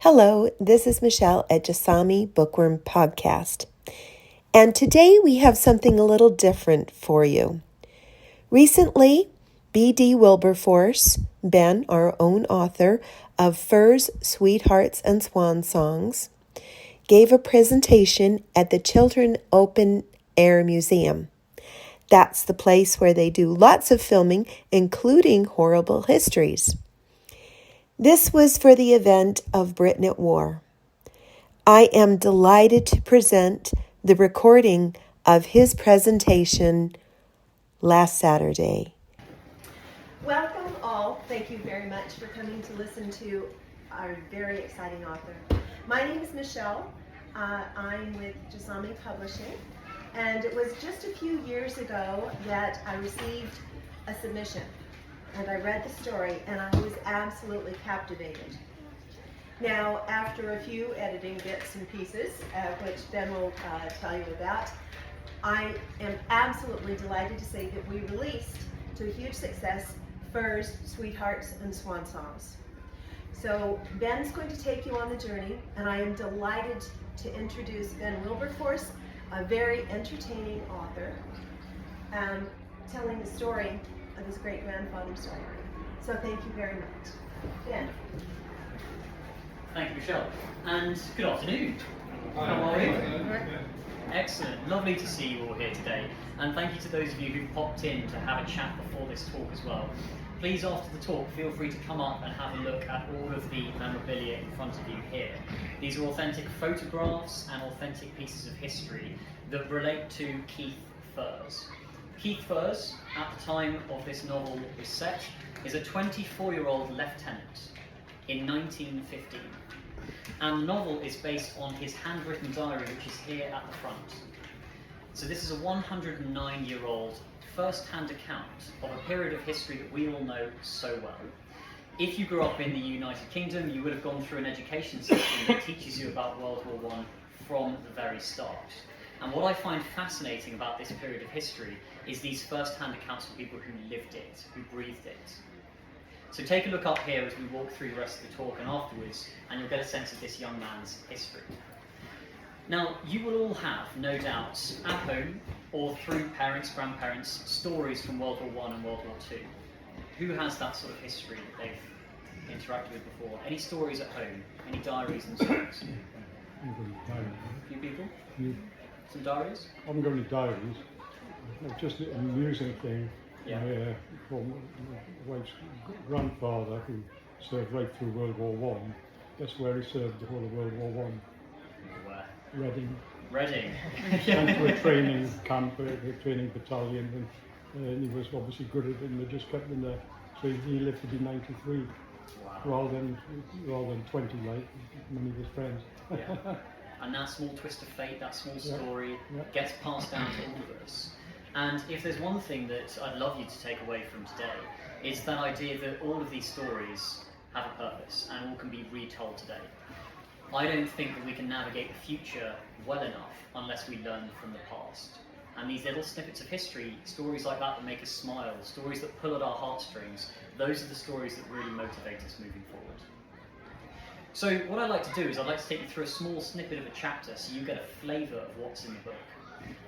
Hello, this is Michèle at Jasami Bookworm Podcast. And today we have something a little different for you. Recently, B.D. Wilberforce, Ben, our own author of Furze, Sweethearts, and Swan Songs, gave a presentation at the Chiltern Open Air Museum. That's the place where they do lots of filming, including horrible histories. This was for the event of Britain at War. I am delighted to present the recording of his presentation last Saturday. Welcome all. Thank you very much for coming to listen to our very exciting author. My name is Michèle. I'm with Jasami Publishing, and it was just a few years ago that I received a submission. And I read the story, and I was absolutely captivated. Now, after a few editing bits and pieces, which Ben will tell you about, I am absolutely delighted to say that we released, to a huge success, Furze, Sweethearts, and Swan Songs. So Ben's going to take you on the journey, and I am delighted to introduce Ben Wilberforce, a very entertaining author, telling the story of his great-grandfather's story. So thank you very much. Ben. Thank you, Michèle. And good afternoon. How are you? Excellent. Lovely to see you all here today. And thank you to those of you who popped in to have a chat before this talk as well. Please, after the talk, feel free to come up and have a look at all of the memorabilia in front of you here. These are authentic photographs and authentic pieces of history that relate to Keith Furze. Keith Furze, at the time of this novel is set, is a 24-year-old lieutenant in 1915. And the novel is based on his handwritten diary, which is here at the front. So this is a 109-year-old first-hand account of a period of history that we all know so well. If you grew up in the United Kingdom, you would have gone through an education system that teaches you about World War I from the very start. And what I find fascinating about this period of history is these first-hand accounts from people who lived it, who breathed it. So take a look up here as we walk through the rest of the talk and afterwards, and you'll get a sense of this young man's history. Now, you will all have, no doubt, at home or through parents, grandparents, stories from World War I and World War II. Who has that sort of history that they've interacted with before? Any stories at home? Any diaries themselves? A few people? Some diaries? I haven't got any diaries. Just an amusing thing. Yeah. From my wife's grandfather, who served right through World War I. That's where he served the whole of World War I. Where? Reading. Reading. Went to a training camp, a training battalion, and he was obviously good at it, and they just kept him there. So he lived to be 93, Wow. rather than 20 like many of his friends. Yeah. And that small twist of fate, that small story, gets passed down to all of us. And if there's one thing that I'd love you to take away from today, it's that idea that all of these stories have a purpose and all can be retold today. I don't think that we can navigate the future well enough unless we learn from the past. And these little snippets of history, stories like that make us smile, stories that pull at our heartstrings, those are the stories that really motivate us moving forward. So what I'd like to do is I'd like to take you through a small snippet of a chapter so you get a flavour of what's in the book.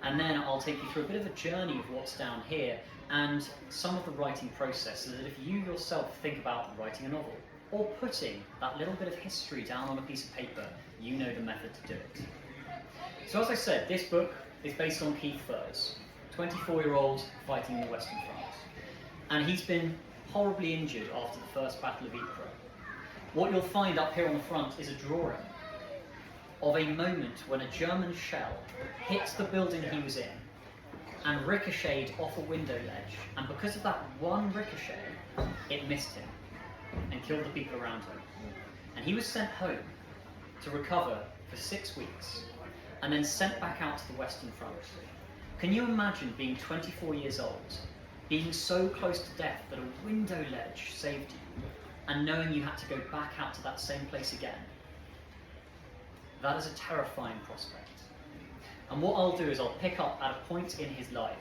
And then I'll take you through a bit of a journey of what's down here and some of the writing process, so that if you yourself think about writing a novel or putting that little bit of history down on a piece of paper, you know the method to do it. So as I said, this book is based on Keith Furze, 24-year-old fighting in the Western Front. And he's been horribly injured after the First Battle of Ypres. What you'll find up here on the front is a drawing of a moment when a German shell hit the building he was in and ricocheted off a window ledge, and because of that one ricochet, it missed him and killed the people around him. And he was sent home to recover for 6 weeks and then sent back out to the Western Front. Can you imagine being 24 years old, being so close to death that a window ledge saved you, and knowing you had to go back out to that same place again? That is a terrifying prospect. And what I'll do is I'll pick up at a point in his life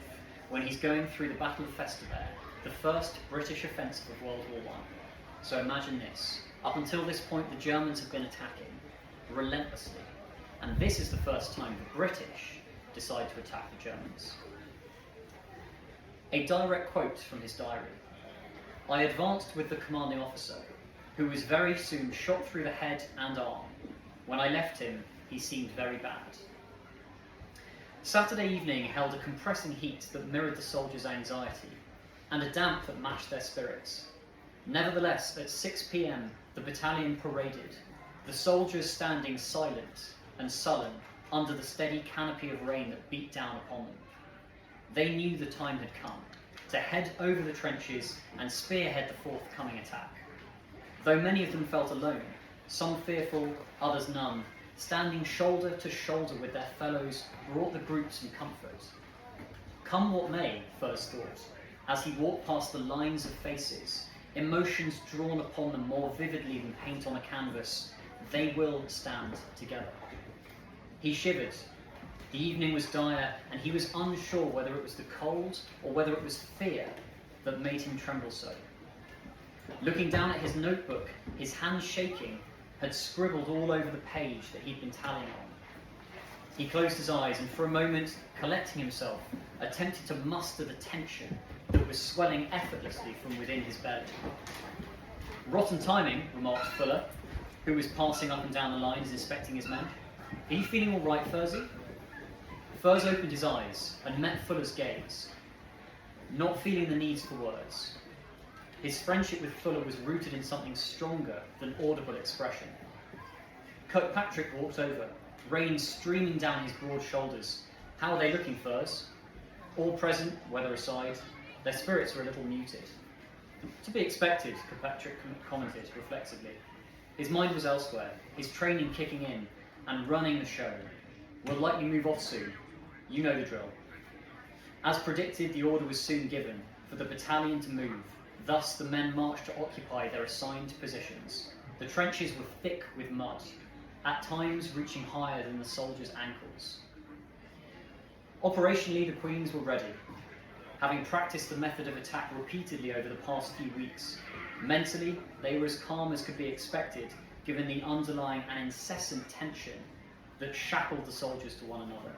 when he's going through the Battle of Festubert, the first British offensive of World War I. So imagine this. Up until this point, the Germans have been attacking relentlessly, and this is the first time the British decide to attack the Germans. A direct quote from his diary: "I advanced with the commanding officer, who was very soon shot through the head and arm. When I left him, he seemed very bad." Saturday evening held a compressing heat that mirrored the soldiers' anxiety, and a damp that matched their spirits. Nevertheless, at 6 p.m, the battalion paraded, the soldiers standing silent and sullen under the steady canopy of rain that beat down upon them. They knew the time had come to head over the trenches and spearhead the forthcoming attack. Though many of them felt alone, some fearful, others none, standing shoulder to shoulder with their fellows brought the group some comfort. Come what may, Furze thought, as he walked past the lines of faces, emotions drawn upon them more vividly than paint on a canvas, they will stand together. He shivered. The evening was dire, and he was unsure whether it was the cold or whether it was fear that made him tremble so. Looking down at his notebook, his hands shaking, had scribbled all over the page that he'd been tallying on. He closed his eyes and for a moment, collecting himself, attempted to muster the tension that was swelling effortlessly from within his belly. "Rotten timing," remarked Fuller, who was passing up and down the lines inspecting his men. "Are you feeling all right, Furze?" Furze opened his eyes and met Fuller's gaze, not feeling the need for words. His friendship with Fuller was rooted in something stronger than audible expression. Kirkpatrick walked over, rain streaming down his broad shoulders. "How are they looking, Furze?" All present, weather aside, their spirits were a little muted. "To be expected," Kirkpatrick commented reflexively. His mind was elsewhere, his training kicking in and running the show. "We'll likely move off soon. You know the drill." As predicted, the order was soon given for the battalion to move. Thus, the men marched to occupy their assigned positions. The trenches were thick with mud, at times reaching higher than the soldiers' ankles. Operationally, the Queens were ready. Having practiced the method of attack repeatedly over the past few weeks, mentally, they were as calm as could be expected, given the underlying and incessant tension that shackled the soldiers to one another.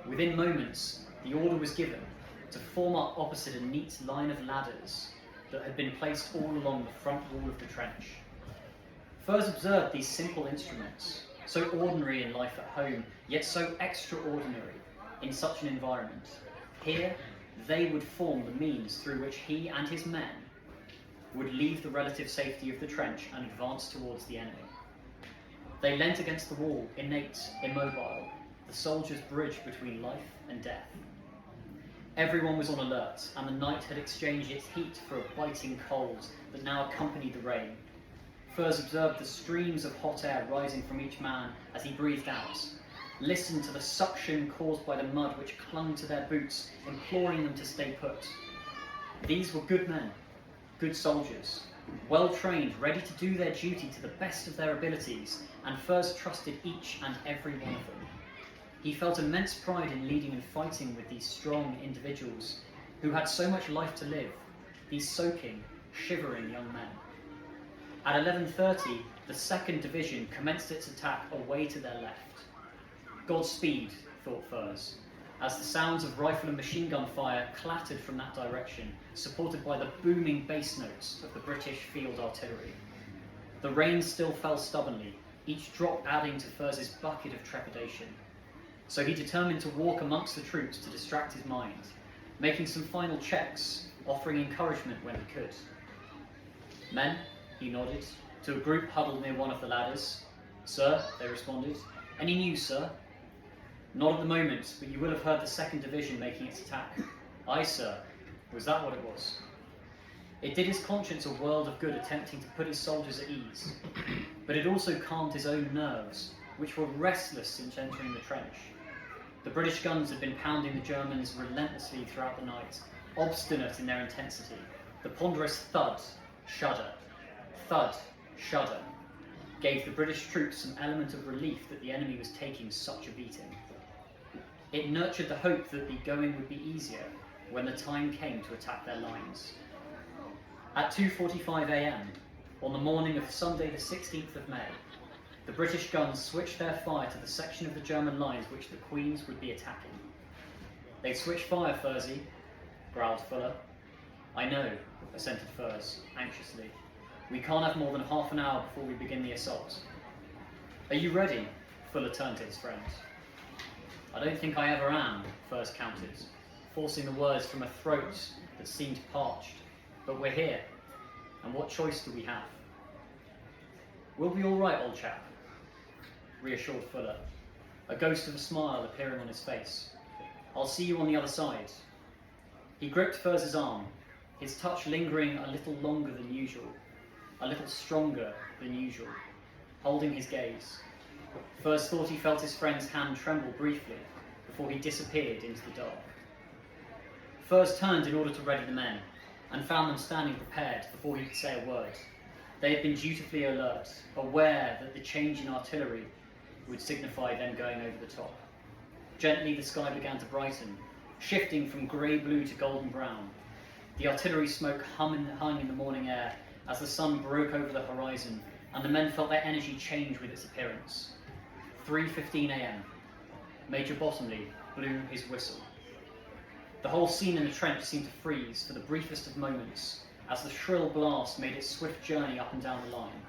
Within moments, the order was given to form up opposite a neat line of ladders that had been placed all along the front wall of the trench. Furze observed these simple instruments, so ordinary in life at home, yet so extraordinary in such an environment. Here, they would form the means through which he and his men would leave the relative safety of the trench and advance towards the enemy. They leant against the wall, innate, immobile, the soldiers' bridge between life and death. Everyone was on alert, and the night had exchanged its heat for a biting cold that now accompanied the rain. Furze observed the streams of hot air rising from each man as he breathed out, listened to the suction caused by the mud which clung to their boots, imploring them to stay put. These were good men, good soldiers, well trained, ready to do their duty to the best of their abilities, and Furze trusted each and every one of them. He felt immense pride in leading and fighting with these strong individuals who had so much life to live, these soaking, shivering young men. At 11:30, the 2nd Division commenced its attack away to their left. Godspeed, thought Furze, as the sounds of rifle and machine gun fire clattered from that direction, supported by the booming bass notes of the British field artillery. The rain still fell stubbornly, each drop adding to Furze's bucket of trepidation. So he determined to walk amongst the troops to distract his mind, making some final checks, offering encouragement when he could. "Men," he nodded, to a group huddled near one of the ladders. "Sir," they responded. "Any news, sir?" "Not at the moment, but you will have heard the 2nd Division making its attack." "Aye, sir." Was that what it was? It did his conscience a world of good attempting to put his soldiers at ease, but it also calmed his own nerves, which were restless since entering the trench. The British guns had been pounding the Germans relentlessly throughout the night, obstinate in their intensity. The ponderous thud, shudder, gave the British troops some element of relief that the enemy was taking such a beating. It nurtured the hope that the going would be easier when the time came to attack their lines. At 2:45 a.m, On the morning of Sunday the 16th of May, the British guns switched their fire to the section of the German lines which the Queens would be attacking. "They've switched fire, Furze," growled Fuller. "I know," assented Furze, anxiously. "We can't have more than half an hour before we begin the assault." "Are you ready?" Fuller turned to his friend. "I don't think I ever am," Furze countered, forcing the words from a throat that seemed parched. "But we're here, and what choice do we have?" "We'll be all right, old chap," reassured Fuller, a ghost of a smile appearing on his face. "I'll see you on the other side." He gripped Furze's arm, his touch lingering a little longer than usual, a little stronger than usual, holding his gaze. Furze thought he felt his friend's hand tremble briefly before he disappeared into the dark. Furze turned in order to ready the men, and found them standing prepared before he could say a word. They had been dutifully alert, aware that the change in artillery would signify them going over the top. Gently the sky began to brighten, shifting from grey-blue to golden brown. The artillery smoke hung in the morning air as the sun broke over the horizon, and the men felt their energy change with its appearance. 3:15 a.m. Major Bottomley blew his whistle. The whole scene in the trench seemed to freeze for the briefest of moments as the shrill blast made its swift journey up and down the line.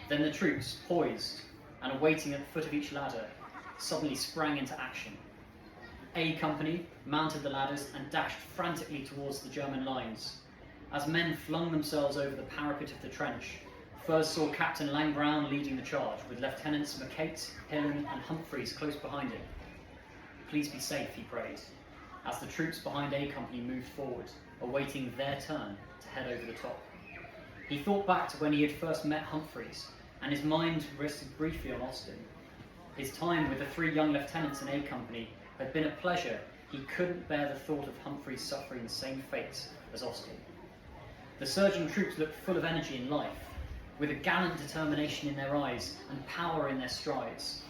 Then the troops, poised and awaiting at the foot of each ladder, suddenly sprang into action. A Company mounted the ladders and dashed frantically towards the German lines. As men flung themselves over the parapet of the trench, Furze saw Captain Langbrown leading the charge, with Lieutenants McCate, Hillen and Humphreys close behind him. "Please be safe," he prayed, as the troops behind A Company moved forward, awaiting their turn to head over the top. He thought back to when he had first met Humphreys, and his mind rested briefly on Austin. His time with the 3 young lieutenants in A Company had been a pleasure. He couldn't bear the thought of Humphreys suffering the same fate as Austin. The surging troops looked full of energy and life, with a gallant determination in their eyes and power in their strides.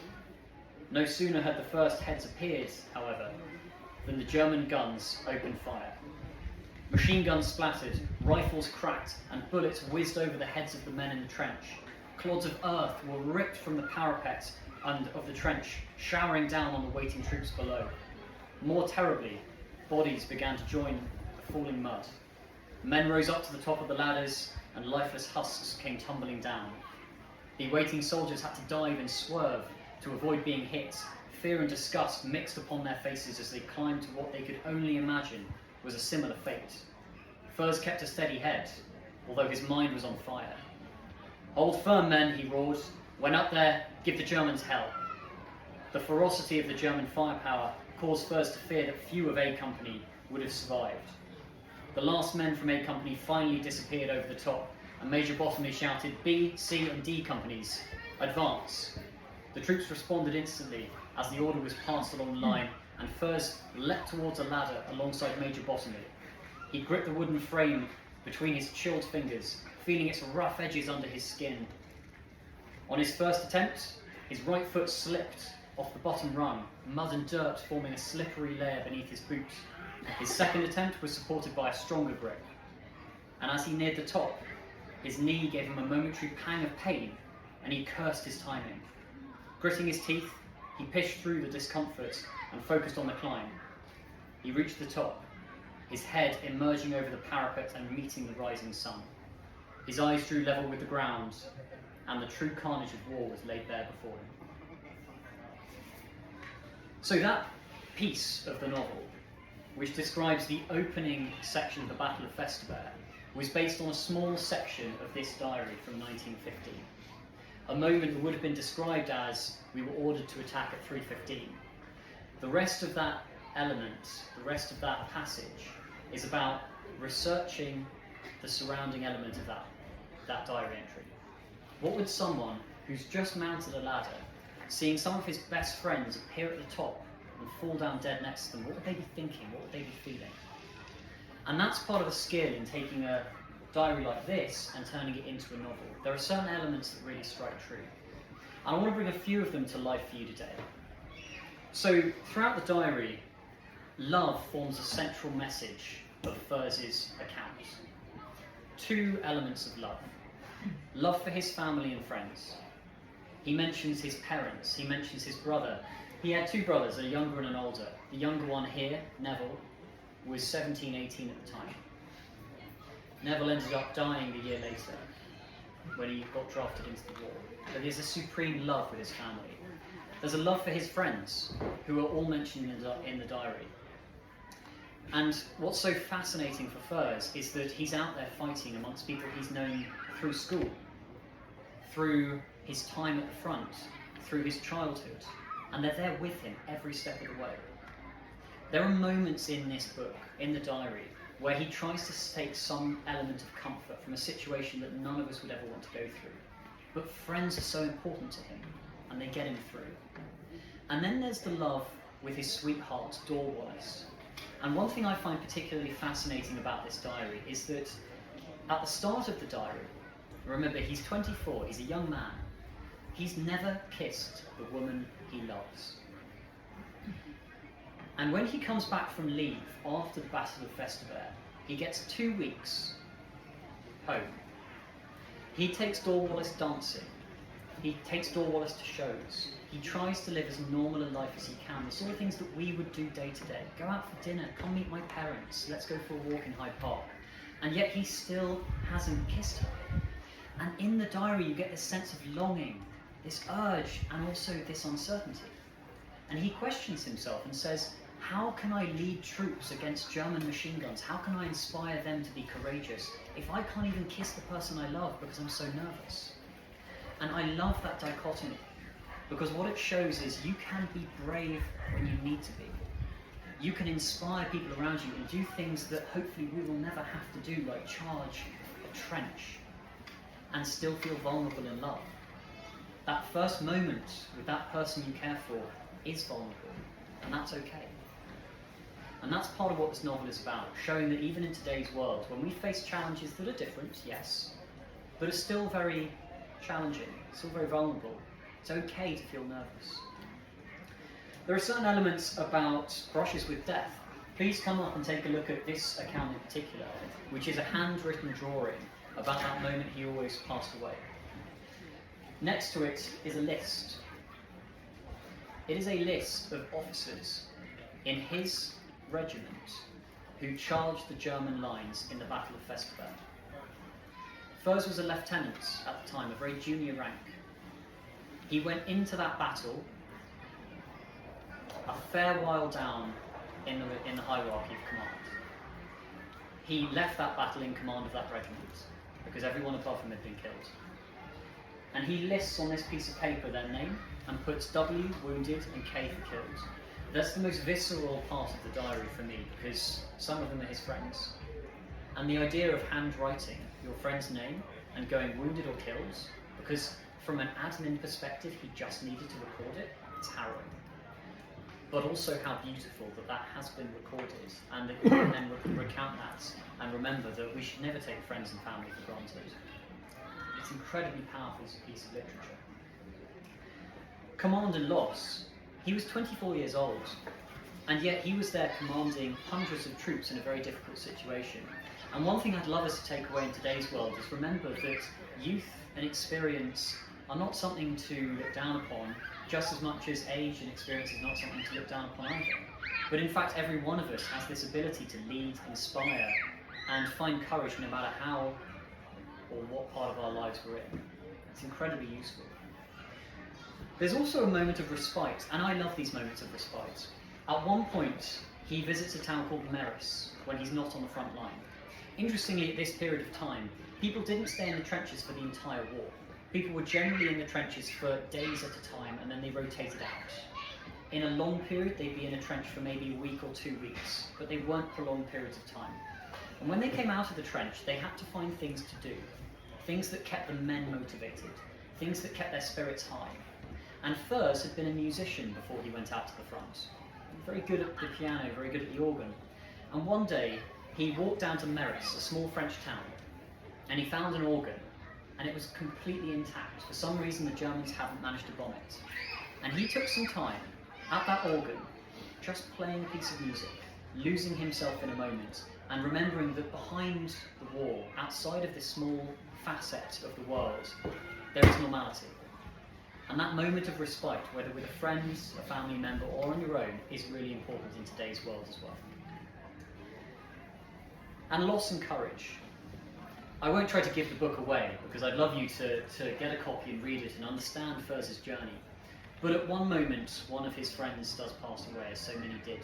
No sooner had the first heads appeared, however, than the German guns opened fire. Machine guns splattered, rifles cracked, and bullets whizzed over the heads of the men in the trench. Clods of earth were ripped from the parapet of the trench, showering down on the waiting troops below. More terribly, bodies began to join the falling mud. Men rose up to the top of the ladders, and lifeless husks came tumbling down. The waiting soldiers had to dive and swerve to avoid being hit. Fear and disgust mixed upon their faces as they climbed to what they could only imagine was a similar fate. Furze kept a steady head, although his mind was on fire. "Hold firm, men," he roared. "When up there, give the Germans hell." The ferocity of the German firepower caused Furze to fear that few of A Company would have survived. The last men from A Company finally disappeared over the top, and Major Bottomley shouted, "B, C and D companies, advance." The troops responded instantly as the order was passed along the line, and Furze leapt towards a ladder alongside Major Bottomley. He gripped the wooden frame between his chilled fingers, feeling its rough edges under his skin. On his first attempt, his right foot slipped off the bottom rung, mud and dirt forming a slippery layer beneath his boot. His second attempt was supported by a stronger grip, and as he neared the top, his knee gave him a momentary pang of pain, and he cursed his timing. Gritting his teeth, he pushed through the discomfort and focused on the climb. He reached the top, his head emerging over the parapet and meeting the rising sun. His eyes drew level with the ground, and the true carnage of war was laid bare before him. So that piece of the novel, which describes the opening section of the Battle of Festubert, was based on a small section of this diary from 1915. A moment that would have been described as, "We were ordered to attack at 3:15. The rest of that element, the rest of that passage, is about researching the surrounding element of that diary entry. What would someone who's just mounted a ladder, seeing some of his best friends appear at the top and fall down dead next to them, what would they be thinking? What would they be feeling? And that's part of the skill in taking a diary like this and turning it into a novel. There are certain elements that really strike true. And I want to bring a few of them to life for you today. So throughout the diary, love forms a central message of Furze's account. Two elements of love. Love for his family and friends. He mentions his parents, he mentions his brother. He had two brothers, a younger and an older. The younger one here, Neville, was 17, 18 at the time. Neville ended up dying a year later when he got drafted into the war. But there's a supreme love with his family. There's a love for his friends, who are all mentioned in the diary. And what's so fascinating for Furze is that he's out there fighting amongst people he's known through school, through his time at the front, through his childhood, and they're there with him every step of the way. There are moments in this book, in the diary, where he tries to take some element of comfort from a situation that none of us would ever want to go through. But friends are so important to him, and they get him through. And then there's the love with his sweetheart, Dor Wallace. And one thing I find particularly fascinating about this diary is that at the start of the diary, remember he's 24, he's a young man, he's never kissed the woman he loves. And when he comes back from leave after the Battle of Festubert, he gets 2 weeks home. He takes Dor Wallace dancing, he takes Dor Wallace to shows, he tries to live as normal a life as he can, the sort of things that we would do day to day. Go out for dinner, come meet my parents, let's go for a walk in Hyde Park. And yet he still hasn't kissed her. And in the diary you get this sense of longing, this urge, and also this uncertainty. And he questions himself and says, how can I lead troops against German machine guns? How can I inspire them to be courageous if I can't even kiss the person I love because I'm so nervous? And I love that dichotomy, because what it shows is you can be brave when you need to be. You can inspire people around you and do things that hopefully we will never have to do, like charge a trench, and still feel vulnerable in love. That first moment with that person you care for is vulnerable, and that's okay. And that's part of what this novel is about, showing that even in today's world, when we face challenges that are different, yes, but are still very challenging, still very vulnerable, it's okay to feel nervous. There are certain elements about brushes with death. Please come up and take a look at this account in particular, which is a handwritten drawing about that moment he always passed away. Next to it is a list. It is a list of officers in his regiment who charged the German lines in the Battle of Festubert. Furze was a lieutenant at the time, a very junior rank. He went into that battle a fair while down in the hierarchy of command. He left that battle in command of that regiment because everyone above him had been killed. And he lists on this piece of paper their name and puts W, wounded, and K for killed. That's the most visceral part of the diary for me, because some of them are his friends. And the idea of handwriting your friend's name and going wounded or killed, because from an admin perspective he just needed to record it, it's harrowing. But also how beautiful that that has been recorded, and that we can then recount that and remember that we should never take friends and family for granted. It's an incredibly powerful piece of literature. Command and loss. He was 24 years old, and yet he was there commanding hundreds of troops in a very difficult situation. And one thing I'd love us to take away in today's world is remember that youth and experience are not something to look down upon, just as much as age and experience is not something to look down upon either. But in fact, every one of us has this ability to lead, inspire, and find courage no matter how or what part of our lives we're in. It's incredibly useful. There's also a moment of respite, and I love these moments of respite. At one point, he visits a town called Meris when he's not on the front line. Interestingly, at this period of time, people didn't stay in the trenches for the entire war. People were generally in the trenches for days at a time, and then they rotated out. In a long period, they'd be in a trench for maybe a week or 2 weeks, but they weren't prolonged periods of time. And when they came out of the trench, they had to find things to do, things that kept the men motivated, things that kept their spirits high. And Furze had been a musician before he went out to the front. Very good at the piano, very good at the organ. And one day, he walked down to Meris, a small French town, and he found an organ, and it was completely intact. For some reason, the Germans hadn't managed to bomb it. And he took some time at that organ, just playing a piece of music, losing himself in a moment, and remembering that behind the wall, outside of this small facet of the world, there is normality. And that moment of respite, whether with a friend, a family member, or on your own, is really important in today's world as well. And loss and courage. I won't try to give the book away, because I'd love you to get a copy and read it and understand Furze's journey. But at one moment, one of his friends does pass away, as so many did.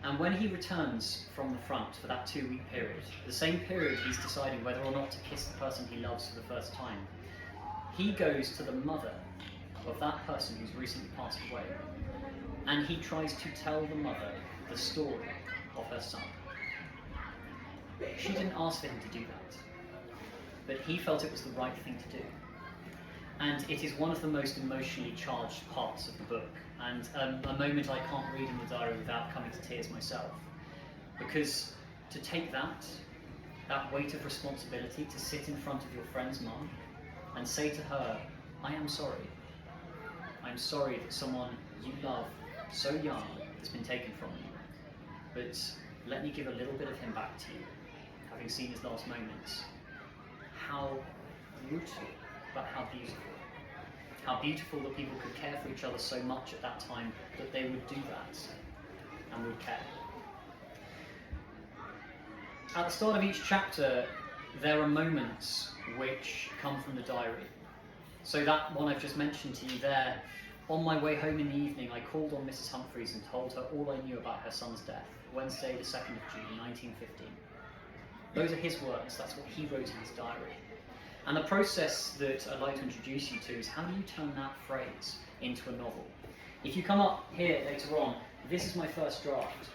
And when he returns from the front for that 2-week period, the same period he's deciding whether or not to kiss the person he loves for the first time, he goes to the mother of that person who's recently passed away, and he tries to tell the mother the story of her son. She didn't ask for him to do that, but he felt it was the right thing to do. And it is one of the most emotionally charged parts of the book, and a moment I can't read in the diary without coming to tears myself. Because to take that weight of responsibility, to sit in front of your friend's mum and say to her, I am sorry. I'm sorry that someone you love so young has been taken from you. But let me give a little bit of him back to you, having seen his last moments. How brutal, but how beautiful. How beautiful that people could care for each other so much at that time that they would do that and would care. At the start of each chapter, there are moments which come from the diary. So that one I've just mentioned to you there, on my way home in the evening, I called on Mrs. Humphreys and told her all I knew about her son's death, Wednesday the 2nd of June, 1915. Those are his words, that's what he wrote in his diary. And the process that I'd like to introduce you to is how do you turn that phrase into a novel? If you come up here later on, this is my first draft.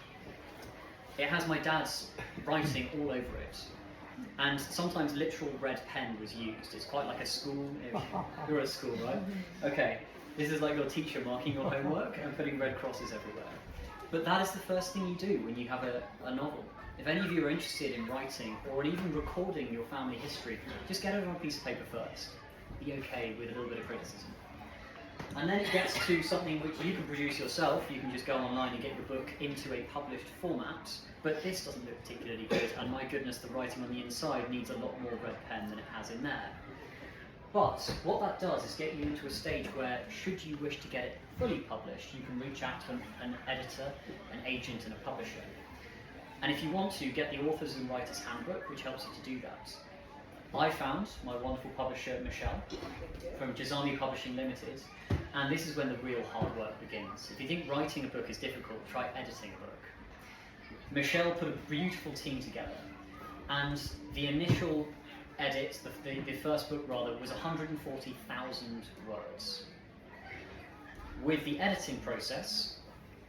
It has my dad's writing all over it. And sometimes literal red pen was used. It's quite like a school. You're at school, right? Okay, this is like your teacher marking your homework and putting red crosses everywhere. But that is the first thing you do when you have a novel. If any of you are interested in writing or even recording your family history, just get it on a piece of paper first. Be okay with a little bit of criticism. And then it gets to something which you can produce yourself. You can just go online and get your book into a published format. But this doesn't look particularly good, and my goodness, the writing on the inside needs a lot more red pen than it has in there. But what that does is get you into a stage where, should you wish to get it fully published, you can reach out to an editor, an agent, and a publisher. And if you want to, get the Authors and Writers Handbook, which helps you to do that. I found my wonderful publisher, Michèle, from Jazami Publishing Limited, and this is when the real hard work begins. If you think writing a book is difficult, try editing a book. Michèle put a beautiful team together, and the initial edit, the first book rather, was 140,000 words. With the editing process,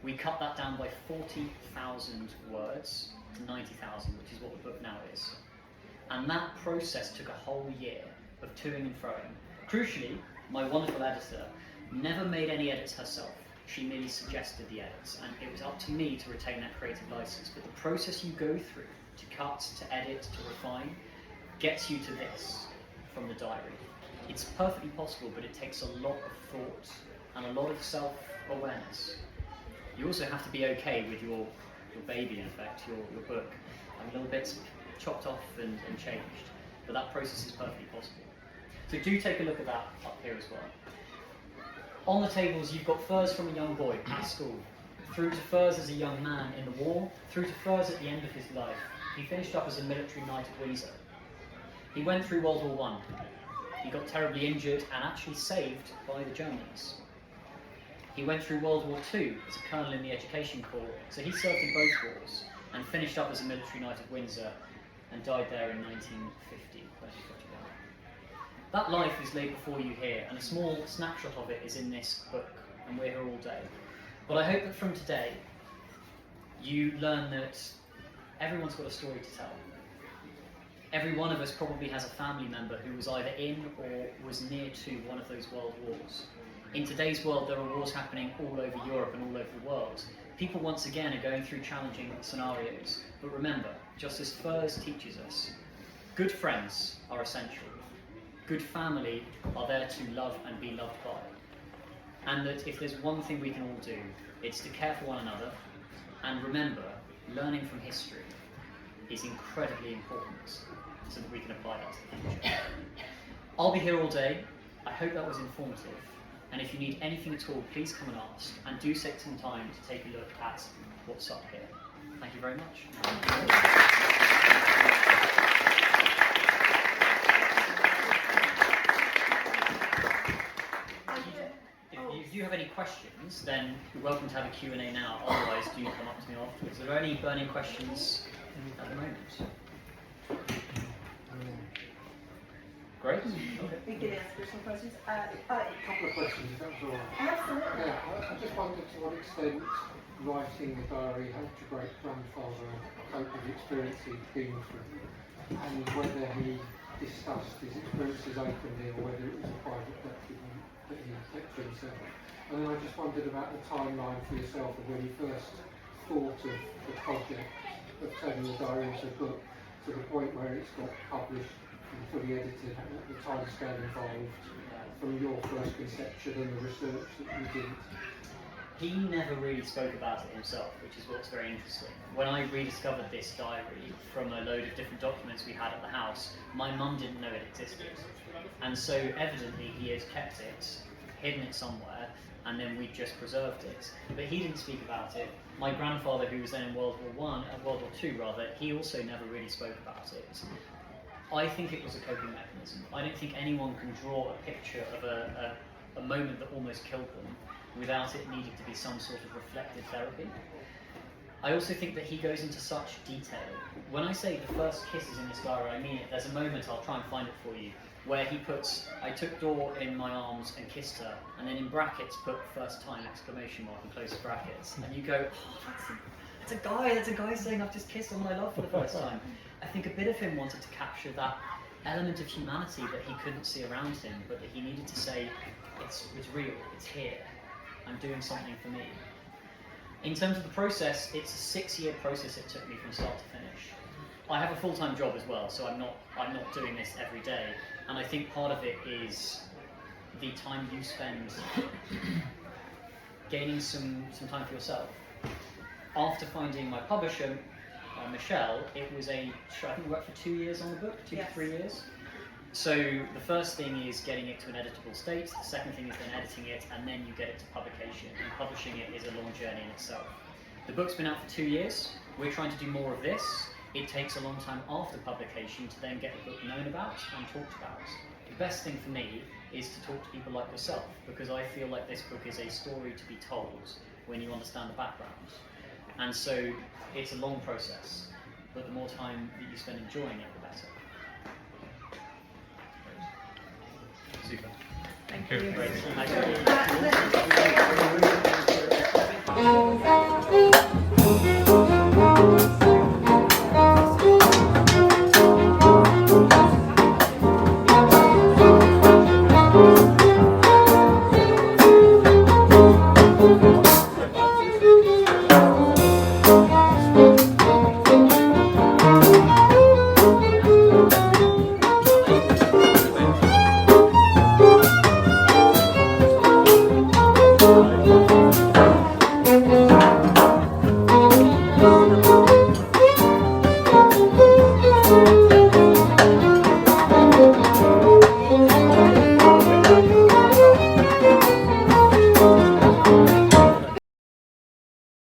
we cut that down by 40,000 words to 90,000, which is what the book now is. And that process took a whole year of toing and froing. Crucially, my wonderful editor never made any edits herself. She merely suggested the edits, and it was up to me to retain that creative license. But the process you go through to cut, to edit, to refine, gets you to this from the diary. It's perfectly possible, but it takes a lot of thought and a lot of self-awareness. You also have to be okay with your baby, in effect, your book, having little bits chopped off and changed. But that process is perfectly possible. So do take a look at that up here as well. On the tables, you've got Furze from a young boy at school, through to Furze as a young man in the war, through to Furze at the end of his life. He finished up as a military knight at Windsor. He went through World War I. He got terribly injured and actually saved by the Germans. He went through World War II as a colonel in the Education Corps, so he served in both wars and finished up as a military knight at Windsor and died there in 1950. That life is laid before you here, and a small snapshot of it is in this book, and we're here all day. But I hope that from today, you learn that everyone's got a story to tell. Every one of us probably has a family member who was either in or was near to one of those world wars. In today's world, there are wars happening all over Europe and all over the world. People once again are going through challenging scenarios. But remember, just as Furze teaches us, good friends are essential. Good family are there to love and be loved by. And that if there's one thing we can all do, it's to care for one another and remember, learning from history, is incredibly important so that we can apply that to the future. I'll be here all day. I hope that was informative. And if you need anything at all, please come and ask. And do take some time to take a look at what's up here. Thank you very much. If you have any questions, then you're welcome to have a Q&A now. Otherwise, do come up to me afterwards. Are there any burning questions at the moment? Great. Okay. We can answer some questions. A couple of questions, if that was all right. Absolutely. Yeah, I just wondered to what extent writing the diary helped your great-grandfather cope with the experience he'd been through, and whether he discussed his experiences openly or whether it was a private document that he kept to himself. And then I just wondered about the timeline for yourself of when you first thought of the project of turning the diary into a book to the point where it's got published and fully edited, the time scale involved from your first conception and the research that you did. He never really spoke about it himself, which is what's very interesting. When I rediscovered this diary from a load of different documents we had at the house, my mum didn't know it existed. And so evidently he had kept it, hidden it somewhere, and then we just preserved it. But he didn't speak about it. My grandfather, who was then in World War II rather, he also never really spoke about it. I think it was a coping mechanism. I don't think anyone can draw a picture of a moment that almost killed them without it needing to be some sort of reflective therapy. I also think that he goes into such detail. When I say the first kisses in this diary, I mean it. There's a moment, I'll try and find it for you, where he puts, I took Dor in my arms and kissed her, and then in brackets put first time exclamation mark and close brackets. And you go, oh, that's a guy saying I've just kissed someone I love for the first time. I think a bit of him wanted to capture that element of humanity that he couldn't see around him, but that he needed to say, it's real, it's here, I'm doing something for me. In terms of the process, it's a 6-year process it took me from start to finish. I have a full-time job as well, so I'm not doing this every day, and I think part of it is the time you spend gaining some time for yourself. After finding my publisher, Michèle, it was I think we worked for 2 years on the book, 2 to 3 years. So the first thing is getting it to an editable state, the second thing is then editing it, and then you get it to publication. And publishing it is a long journey in itself. The book's been out for 2 years. We're trying to do more of this. It takes a long time after publication to then get the book known about and talked about. The best thing for me is to talk to people like yourself, because I feel like this book is a story to be told when you understand the background. And so it's a long process, but the more time that you spend enjoying it, the better. Super. Thank you. Great. Thank you.